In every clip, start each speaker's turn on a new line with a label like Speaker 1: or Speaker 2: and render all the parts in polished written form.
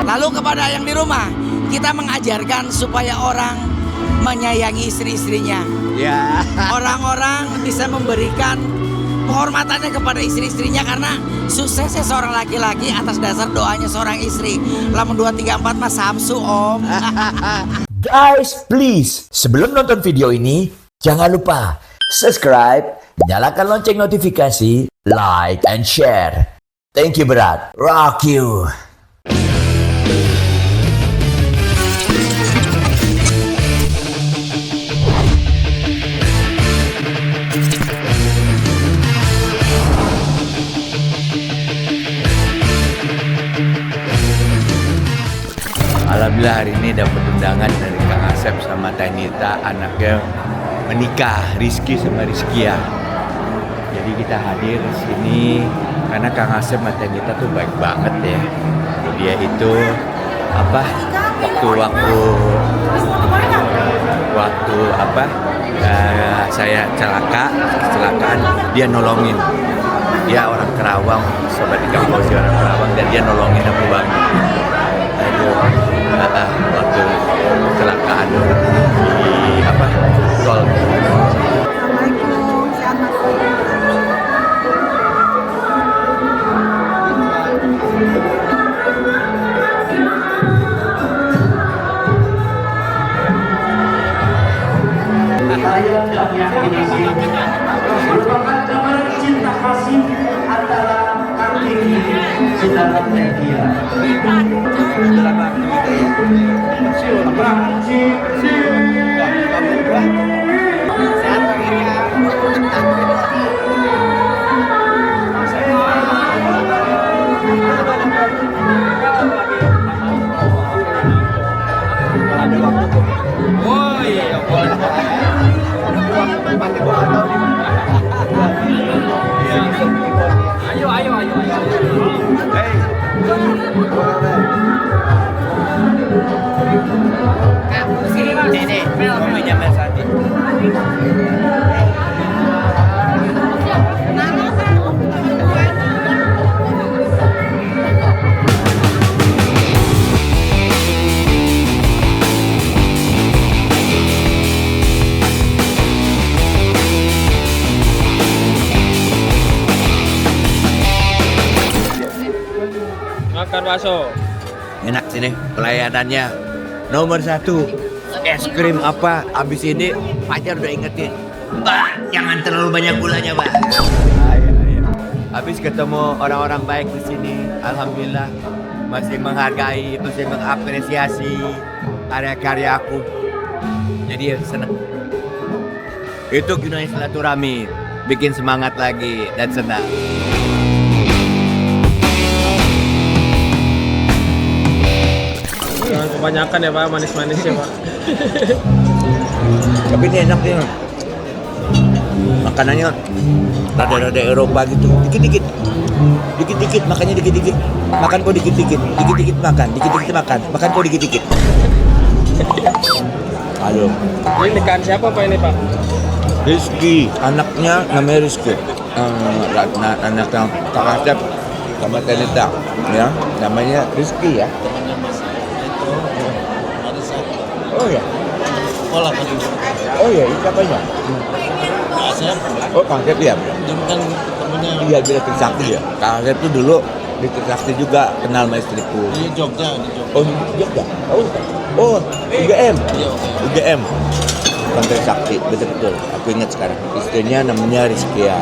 Speaker 1: Lalu kepada yang di rumah, kita mengajarkan supaya orang menyayangi istri-istrinya.
Speaker 2: Ya.
Speaker 1: Orang-orang bisa memberikan penghormatannya kepada istri-istrinya karena suksesnya seorang laki-laki atas dasar doanya seorang istri. Lamun 2, 3, 4 mas samsu om.
Speaker 3: Guys, please, sebelum nonton video ini, jangan lupa subscribe, nyalakan lonceng notifikasi, like, and share. Thank you, berat. Rock you.
Speaker 2: Alhamdulillah hari ini dapat undangan dari Kang Asep sama Teh Nita, anaknya menikah, Rizky sama Rizkia. Jadi kita hadir di sini karena Kang Asep sama Teh Nita tuh baik banget ya. Dia itu saya kecelakaan, dia nolongin. Dia orang Kerawang, sobat ikan Fauzi orang Kerawang, dan dia nolongin aku banget. Waktu kecelakaan di tol.
Speaker 4: Assalamualaikum, selamat
Speaker 5: merupakan gambaran cinta kasih antara Kartini saudara Media.
Speaker 6: Makan bakso.
Speaker 2: Enak sini pelayanannya nomor 1. Es krim apa? Abis ini pacar udah ingetin, Mbak, jangan terlalu banyak gulanya, Mbak. Habis ketemu orang-orang baik di sini, alhamdulillah masih menghargai, masih mengapresiasi karya-karya aku. Jadi senang. Itu gunanya silaturahmi, bikin semangat lagi dan senang.
Speaker 6: Jangan kebanyakan ya Pak, manis-manis ya Pak.
Speaker 2: Tapi ini enak nih. Makanannya rada-rada Eropa gitu. Dikit-dikit. Dikit-dikit, makannya dikit-dikit. Makan kok dikit-dikit. Dikit-dikit makan, dikit-dikit makan. Makan kok dikit-dikit. Halo.
Speaker 6: Ini nikahan siapa Pak ini Pak?
Speaker 2: Rizky, anaknya namanya Rizky. Anak yang Kang Asep sama Teh Nita, ya. Namanya Rizky ya. Oh ya. Oh ya, itu apanya? Oh, Kang Asep ya. Iya, dia Trisakti ya. Kang Asep tuh dulu di Trisakti juga kenal sama istriku.
Speaker 7: Di Jogja.
Speaker 2: Oh, Jogja. Oh, UGM. UGM. Kang Trisakti, betul-betul. Aku ingat sekarang. Istrinya namanya Rizkia.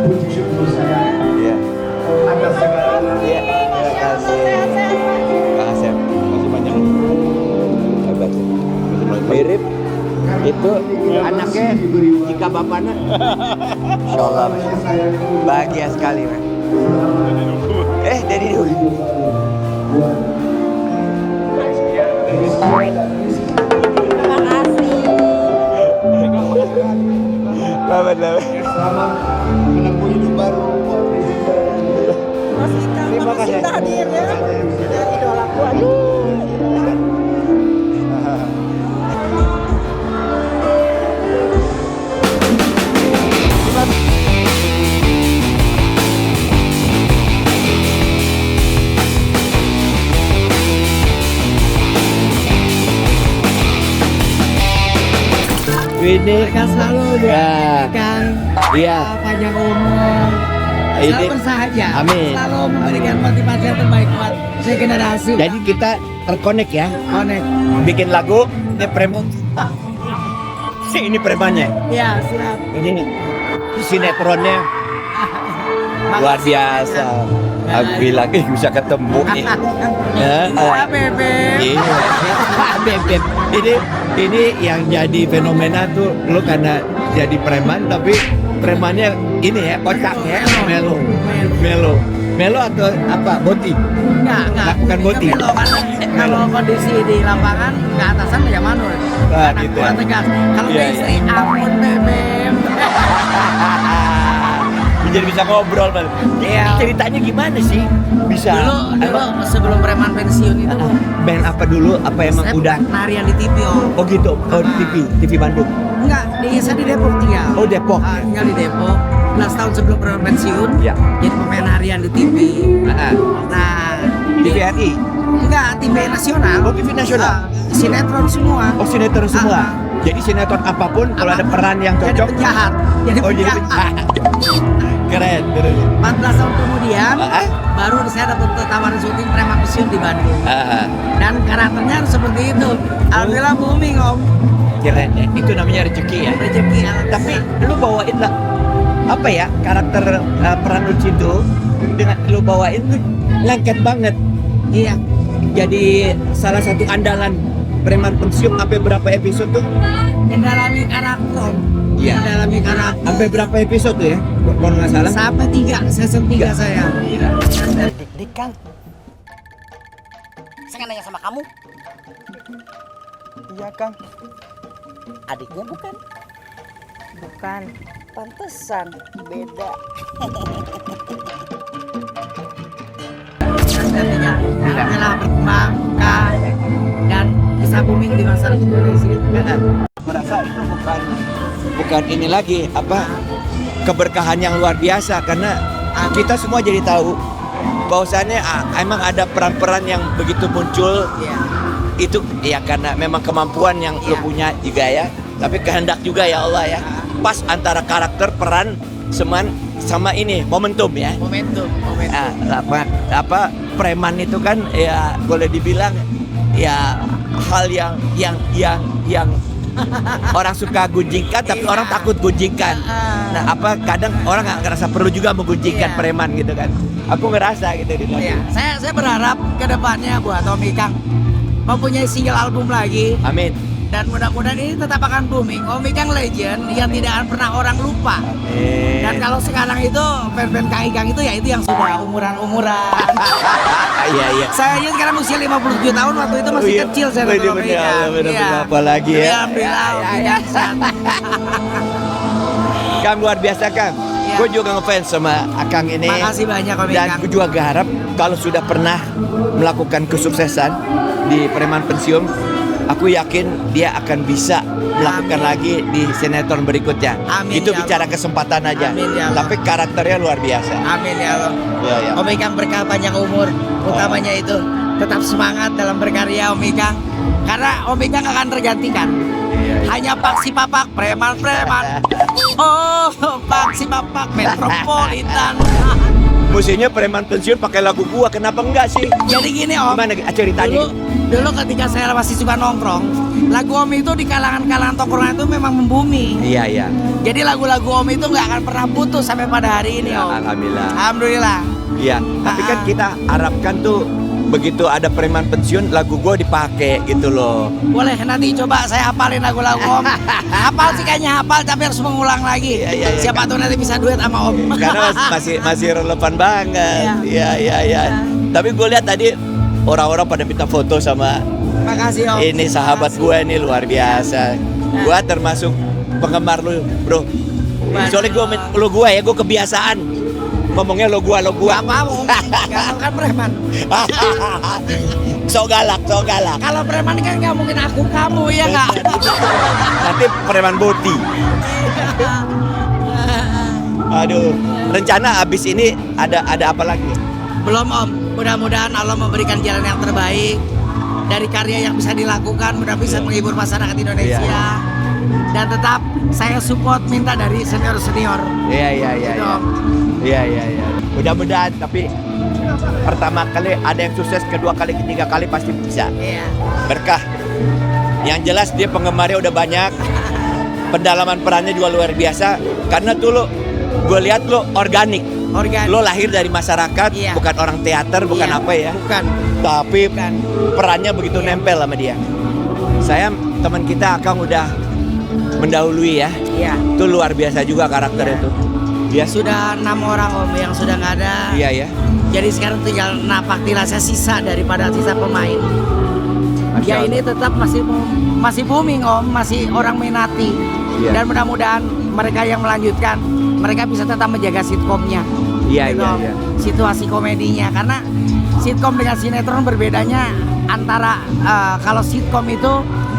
Speaker 5: Puji syukur saya
Speaker 2: Iya.
Speaker 5: atas segala
Speaker 2: Iya. Terima kasih. Makasih. Makasih banyak. Hebat. Mirip itu anaknya jika bapaknya. Insya Allah, Mas. Bahagia sekali, Mas. Dari dulu.
Speaker 5: selamat menempuh hidup baru.
Speaker 4: Terima kasih hadir ya. Idolaku.
Speaker 2: Ini
Speaker 1: Selalu
Speaker 2: ya.
Speaker 1: Kang.
Speaker 2: Iya.
Speaker 1: Panjang umur.
Speaker 2: Ini-
Speaker 1: Selalu bersahaja.
Speaker 2: Amin.
Speaker 1: Selalu memberikan motivasi yang terbaik buat generasi.
Speaker 2: Jadi kita terkonek ya.
Speaker 1: Connect.
Speaker 2: Bikin lagu ini preman. Ini premannya.
Speaker 1: Ya, siap.
Speaker 2: Ini sinetronnya luar biasa. Aku bilang bisa ketemu nih. Ya,
Speaker 1: Bebe.
Speaker 2: Iya. Bebek. Ini yang jadi fenomena tuh lu karena jadi preman tapi premannya ini ya kocak ya melo atau apa boti
Speaker 1: Enggak.
Speaker 2: bukan boti.
Speaker 1: Melo kan kalau kondisi di lapangan ke atasan ya manul.
Speaker 2: Ah,
Speaker 1: Anak
Speaker 2: gitu
Speaker 1: gua
Speaker 2: ya.
Speaker 1: tegas. Kalau
Speaker 2: Iya,
Speaker 1: ke istri
Speaker 2: iya.
Speaker 1: ampun bebem.
Speaker 2: Jadi bisa ngobrol Bang.
Speaker 1: Iya.
Speaker 2: Ceritanya gimana sih bisa
Speaker 1: Dulu sebelum preman pensiun itu
Speaker 2: band apa dulu apa emang
Speaker 1: saya
Speaker 2: udah
Speaker 1: narian di TV
Speaker 2: oh gitu di TV Bandung.
Speaker 1: Enggak, saya di Depok tinggal.
Speaker 2: Oh, Depok.
Speaker 1: Tinggal di Depok. 11 tahun sebelum preman pensiun.
Speaker 2: Ya.
Speaker 1: Jadi pemain harian di TV.
Speaker 2: Nah,
Speaker 1: Nah,
Speaker 2: TVRI.
Speaker 1: enggak, TV nasional.
Speaker 2: Oh, TV nasional.
Speaker 1: Sinetron semua.
Speaker 2: Oh sinetron semua.
Speaker 1: Ah.
Speaker 2: Jadi sinetron apapun kalau ada peran yang
Speaker 1: Jadi
Speaker 2: cocok.
Speaker 1: penjahat. Jadi
Speaker 2: Oh jadi
Speaker 1: penjahat.
Speaker 2: keren. Terus.
Speaker 1: 14 tahun kemudian
Speaker 2: Ah.
Speaker 1: baru saya dapat tawaran syuting preman pensiun di Bandung.
Speaker 2: Ah,
Speaker 1: Dan karakternya harus seperti itu. Alhamdulillah booming om.
Speaker 2: keren ya. Itu namanya rezeki ya.
Speaker 1: Rezeki.
Speaker 2: Tapi lu bawain lah apa ya karakter peran Uci itu dengan lu bawain tuh lengket banget.
Speaker 1: Iya.
Speaker 2: Jadi salah satu andalan preman pensiun sampai berapa episode tuh?
Speaker 1: Mendalami karakter om.
Speaker 2: Iya.
Speaker 1: Mendalami karakter.
Speaker 2: Sampai berapa episode tuh ya? Kalau nggak salah.
Speaker 1: Sampai 3, season 3 saya.
Speaker 7: Dik Kang, saya nanya sama kamu.
Speaker 6: Iya Kang.
Speaker 7: Adiknya bukan?
Speaker 4: Bukan.
Speaker 7: Pantesan beda.
Speaker 1: Nantinya telah berkembang dan bisa booming di masa Indonesia.
Speaker 2: Merasa itu bukan ini lagi apa keberkahan yang luar biasa karena kita semua jadi tahu bahwasannya emang ada peran-peran yang begitu muncul
Speaker 1: Iya.
Speaker 2: itu ya karena memang kemampuan yang lo
Speaker 1: Iya.
Speaker 2: punya juga ya tapi kehendak juga ya Allah ya pas antara karakter peran sama ini momentum ya.
Speaker 1: Momentum.
Speaker 2: Apa preman itu kan ya boleh dibilang ya hal yang orang suka gunjingkan tapi
Speaker 1: Iya.
Speaker 2: orang takut gunjingkan. Nah apa kadang orang nggak ngerasa perlu juga menggunjingkan
Speaker 1: Iya.
Speaker 2: preman gitu kan. Aku ngerasa gitu di
Speaker 1: Iya. Saya berharap kedepannya buat Tommy Kang mempunyai single album lagi
Speaker 2: Amin.
Speaker 1: dan mudah-mudahan ini tetap akan booming. Tommy Kang legend yang tidak akan pernah orang lupa.
Speaker 2: Amin.
Speaker 1: Dan kalau sekarang itu fan-fan Kang Ikang itu ya itu yang sudah umuran-umuran.
Speaker 2: Iya.
Speaker 1: Saya aja sekarang usia 57 tahun, waktu itu masih
Speaker 2: Iya.
Speaker 1: kecil saya
Speaker 2: Bener,
Speaker 1: nonton
Speaker 2: bener,
Speaker 1: Ikang.
Speaker 2: bener,
Speaker 1: Iya.
Speaker 2: apa lagi ya?
Speaker 1: Alhamdulillah, biasa.
Speaker 2: Kang luar biasa Kang.
Speaker 1: Iya.
Speaker 2: Gue juga ngefans sama Akang ini.
Speaker 1: Makasih banyak Om
Speaker 2: Dan
Speaker 1: Ikang.
Speaker 2: gue juga garap kalau sudah pernah melakukan kesuksesan di preman pensiun, aku yakin dia akan bisa melakukan lagi di sinetron berikutnya.
Speaker 1: Amin,
Speaker 2: Itu
Speaker 1: ya
Speaker 2: bicara
Speaker 1: Allah.
Speaker 2: kesempatan aja.
Speaker 1: Amin, ya Allah.
Speaker 2: Tapi karakternya luar biasa.
Speaker 1: Amin ya Allah.
Speaker 2: Ya, ya.
Speaker 1: Om Ikang berkah panjang umur, utamanya itu tetap semangat dalam berkarya Om Ikang. Karena Om Ikang akan tergantikan. Hanya paksi papak preman-preman. Oh, paksi papak metropolitan.
Speaker 2: Musiknya preman pensiun pakai lagu gua, kenapa enggak sih?
Speaker 1: Jadi gini Om.
Speaker 2: Gimana ceritanya?
Speaker 1: Dulu ketika saya masih suka nongkrong, lagu Om itu di kalangan-kalangan tongkrongan itu memang membumi.
Speaker 2: Iya, iya.
Speaker 1: Jadi lagu-lagu Om itu nggak akan pernah putus sampai pada hari ini
Speaker 2: Ya,
Speaker 1: Om.
Speaker 2: alhamdulillah.
Speaker 1: Alhamdulillah.
Speaker 2: Iya, tapi kan kita harapkan tuh begitu ada preman pensiun lagu gua dipakai gitu loh.
Speaker 1: Boleh nanti coba saya hafalin lagu-lagu Om. Hafal sih kayaknya hafal tapi harus mengulang lagi.
Speaker 2: Iya, iya, iya.
Speaker 1: Siapa tuh nanti bisa duet sama Om.
Speaker 2: Karena masih relevan banget. Iya, iya, iya. Tapi gue lihat tadi orang-orang pada minta foto sama
Speaker 1: Makasih Om.
Speaker 2: ini sahabat gue ini luar biasa. Gue termasuk penggemar lu, bro. Soalnya gue ya, gue kebiasaan ngomongnya lo gua.
Speaker 1: Gak apa-apa Om. Kalau kan preman.
Speaker 2: So galak.
Speaker 1: Kalau preman kan nggak mungkin aku kamu ya nggak.
Speaker 2: Nanti preman boti. Aduh, rencana abis ini ada apa lagi?
Speaker 1: Belum Om. Mudah-mudahan Allah memberikan jalan yang terbaik dari karya yang bisa dilakukan, mudah bisa menghibur masyarakat Indonesia.
Speaker 2: Iya.
Speaker 1: Dan tetap saya support minta dari senior-senior.
Speaker 2: Iya.
Speaker 1: Gitu, Om.
Speaker 2: Iya. Mudah-mudahan, tapi pertama kali ada yang sukses, kedua kali, ketiga kali pasti bisa.
Speaker 1: Iya.
Speaker 2: Berkah. Yang jelas dia penggemarnya udah banyak. Pendalaman perannya juga luar biasa. Karena tuh gue lihat lo organik. Lo lahir dari masyarakat,
Speaker 1: Iya.
Speaker 2: bukan orang teater, bukan
Speaker 1: Iya.
Speaker 2: apa ya.
Speaker 1: Bukan.
Speaker 2: Tapi
Speaker 1: Bukan.
Speaker 2: perannya begitu
Speaker 1: Iya.
Speaker 2: nempel sama dia. Saya teman kita Akang udah mendahului ya.
Speaker 1: Iya.
Speaker 2: Itu luar biasa juga karakter
Speaker 1: Iya.
Speaker 2: itu. Dia
Speaker 1: Sudah 6 orang Om yang sudah nggak ada.
Speaker 2: Iya ya.
Speaker 1: Jadi sekarang tinggal napak tilasnya sisa daripada sisa pemain.
Speaker 2: Masya
Speaker 1: Ya
Speaker 2: Allah.
Speaker 1: ini tetap masih booming Om, masih orang minati.
Speaker 2: Iya.
Speaker 1: Dan mudah-mudahan mereka yang melanjutkan, mereka bisa tetap menjaga sitkomnya.
Speaker 2: Iya,
Speaker 1: Gitu,
Speaker 2: iya,
Speaker 1: Om.
Speaker 2: iya.
Speaker 1: Situasi komedinya, karena sitkom dengan sinetron berbedanya antara kalau sitkom itu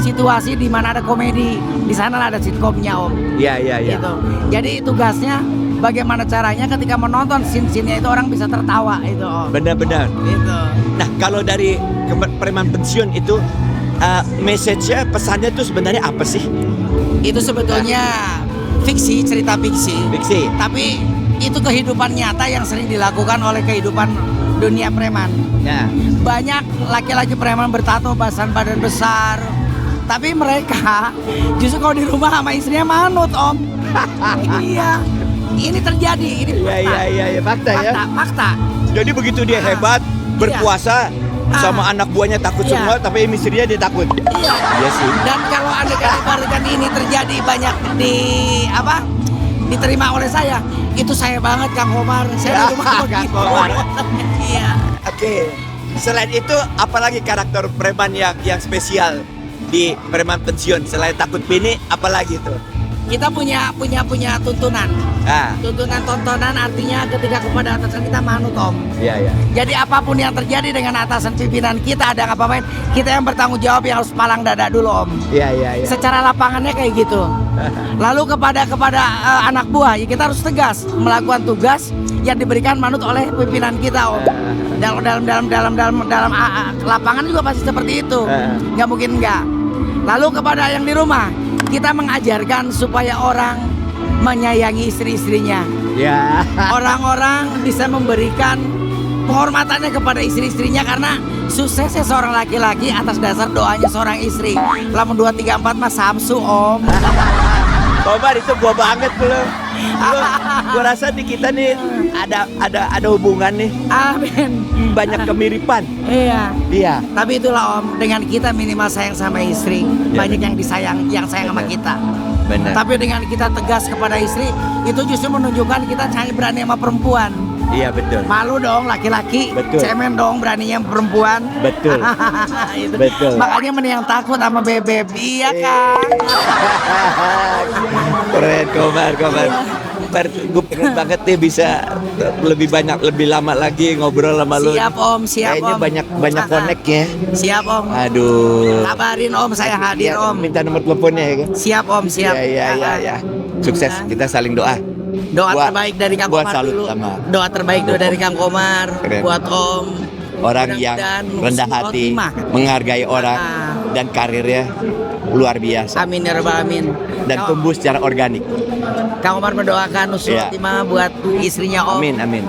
Speaker 1: situasi di mana ada komedi, di sana ada sitkomnya Om.
Speaker 2: Iya.
Speaker 1: Gitu. Jadi tugasnya bagaimana caranya ketika menonton scene-scene-nya itu orang bisa tertawa itu Om.
Speaker 2: Benar-benar.
Speaker 1: Gitu.
Speaker 2: Nah, kalau dari preman pensiun itu message-nya, pesannya tuh sebenarnya apa sih?
Speaker 1: Itu sebetulnya fiksi, cerita fiksi.
Speaker 2: Fiksi.
Speaker 1: Tapi itu kehidupan nyata yang sering dilakukan oleh kehidupan dunia preman.
Speaker 2: Ya.
Speaker 1: Banyak laki-laki preman bertato badan besar. Tapi mereka justru kalau di rumah sama istrinya manut Om. Iya. Ini terjadi, ini fakta.
Speaker 2: Iya, fakta ya.
Speaker 1: Fakta.
Speaker 2: Jadi begitu dia hebat, berkuasa, sama anak buahnya takut
Speaker 1: Iya.
Speaker 2: semua, tapi istrinya dia takut.
Speaker 1: Iya.
Speaker 2: Iya sih.
Speaker 1: Dan kalau adegan ini terjadi banyak diterima oleh saya, itu saya banget Kang Komar. Saya di rumah
Speaker 2: Kang
Speaker 1: begitu.
Speaker 2: Komar.
Speaker 1: Iya.
Speaker 2: Oke. Selain itu, apalagi karakter preman yang spesial di preman pensiun? Selain takut bini, apalagi tuh?
Speaker 1: Kita punya tuntunan.
Speaker 2: Ah,
Speaker 1: Tuntunan tontonan artinya ketika kepada atasan kita manut Om.
Speaker 2: iya.
Speaker 1: Jadi apapun yang terjadi dengan atasan pimpinan kita ada ngapain, kita yang bertanggung jawab yang harus palang dada dulu Om.
Speaker 2: Iya.
Speaker 1: Secara lapangannya kayak gitu. Lalu kepada anak buah ya kita harus tegas melakukan tugas yang diberikan manut oleh pimpinan kita Om. Dalam lapangan juga pasti seperti itu. Nggak mungkin enggak. Lalu kepada yang di rumah kita mengajarkan supaya orang menyayangi istri-istrinya.
Speaker 2: Ya.
Speaker 1: Orang-orang bisa memberikan penghormatannya kepada istri-istrinya karena suksesnya seorang laki-laki atas dasar doanya seorang istri. Lamun 2, 3, 4 mas Samsu Om.
Speaker 2: Komar itu gua banget belum. Gua rasa di kita nih ada hubungan nih,
Speaker 1: Amin.
Speaker 2: banyak kemiripan.
Speaker 1: Iya.
Speaker 2: Iya.
Speaker 1: Tapi itulah Om, dengan kita minimal sayang sama istri,
Speaker 2: Iya,
Speaker 1: banyak yang sayang sama kita.
Speaker 2: Benar.
Speaker 1: Tapi dengan kita tegas kepada istri, itu justru menunjukkan kita hanya berani sama perempuan.
Speaker 2: Iya betul.
Speaker 1: Malu dong laki-laki,
Speaker 2: Betul.
Speaker 1: cemen dong beraninya perempuan.
Speaker 2: Betul.
Speaker 1: Itu.
Speaker 2: Betul.
Speaker 1: Makanya mending yang takut sama bebek, iya kan?
Speaker 2: Keren Komar. Gue pengen banget nih bisa lebih banyak, lebih lama lagi ngobrol sama lu.
Speaker 1: Siap Om, siap
Speaker 2: Kayaknya
Speaker 1: Om.
Speaker 2: banyak connect ya.
Speaker 1: Siap Om.
Speaker 2: Aduh.
Speaker 1: Kabarin Om, saya hadir
Speaker 2: Ya,
Speaker 1: Om.
Speaker 2: minta nomor teleponnya ya kan.
Speaker 1: Siap Om, siap.
Speaker 2: Ya. Sukses, kita saling doa.
Speaker 1: Doa
Speaker 2: Gua-
Speaker 1: terbaik dari Kang
Speaker 2: gua
Speaker 1: Komar
Speaker 2: salut
Speaker 1: dulu.
Speaker 2: sama
Speaker 1: Doa terbaik dulu dari Kang Komar
Speaker 2: Keren.
Speaker 1: buat Om.
Speaker 2: Orang yang
Speaker 1: Mudah-mudahan
Speaker 2: rendah
Speaker 1: husnul
Speaker 2: hati,
Speaker 1: khotimah.
Speaker 2: menghargai orang,
Speaker 1: Ah.
Speaker 2: dan karirnya luar biasa.
Speaker 1: Amin ya rabbal alamin.
Speaker 2: Dan
Speaker 1: Kang-
Speaker 2: tumbuh secara organik.
Speaker 1: Kang Komar mendoakan husnul
Speaker 2: Iya.
Speaker 1: khotimah buat istrinya Om.
Speaker 2: Amin.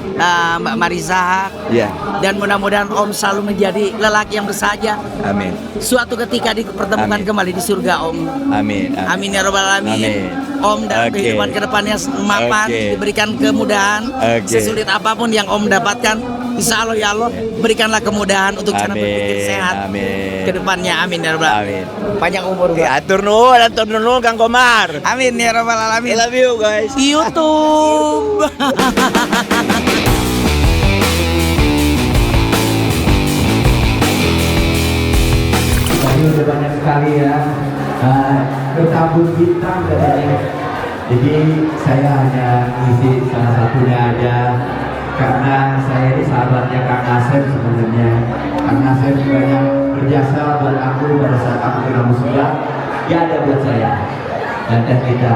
Speaker 1: Mbak Marisa.
Speaker 2: Ya,
Speaker 1: Dan mudah-mudahan Om selalu menjadi lelaki yang bersahaja.
Speaker 2: amin.
Speaker 1: Suatu ketika dipertemukan
Speaker 2: Amin.
Speaker 1: kembali di surga Om.
Speaker 2: Amin.
Speaker 1: Amin ya robbal alamin.
Speaker 2: Amin.
Speaker 1: Om dan
Speaker 2: Oke.
Speaker 1: kehidupan kedepannya mapan,
Speaker 2: Oke.
Speaker 1: diberikan kemudahan.
Speaker 2: Oke.
Speaker 1: Sesulit apapun yang Om dapatkan, insya Allah ya Allah berikanlah kemudahan untuk cara berpikir sehat.
Speaker 2: Amin.
Speaker 1: Kedepannya amin ya robbal alamin.
Speaker 2: Amin.
Speaker 1: Panjang umur
Speaker 2: Ya,
Speaker 1: Pak.
Speaker 2: atur nuhun Kang Komar.
Speaker 1: Amin ya robbal
Speaker 2: I
Speaker 1: alamin.
Speaker 2: love you guys.
Speaker 1: YouTube.
Speaker 8: Tadi udah banyak sekali ya bertabur bintang katanya. Jadi saya hanya ngisi salah satunya aja karena saya ini sahabatnya Kang Asep sebenarnya. Kang Asep banyak berjasa buat aku pada saat aku kena musibah. Dia ada buat saya dan kita.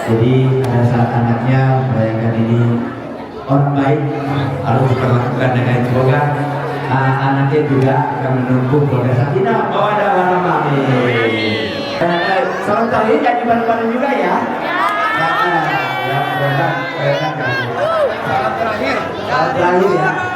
Speaker 8: Jadi pada saat anaknya bayangkan ini orang baik harus diperlakukan dengan semoga anaknya juga akan menumbuh keluarga sakinah bahwa ada warna mami. Salam tadi jadi bareng-bareng juga ya. Ya, salam terakhir ya.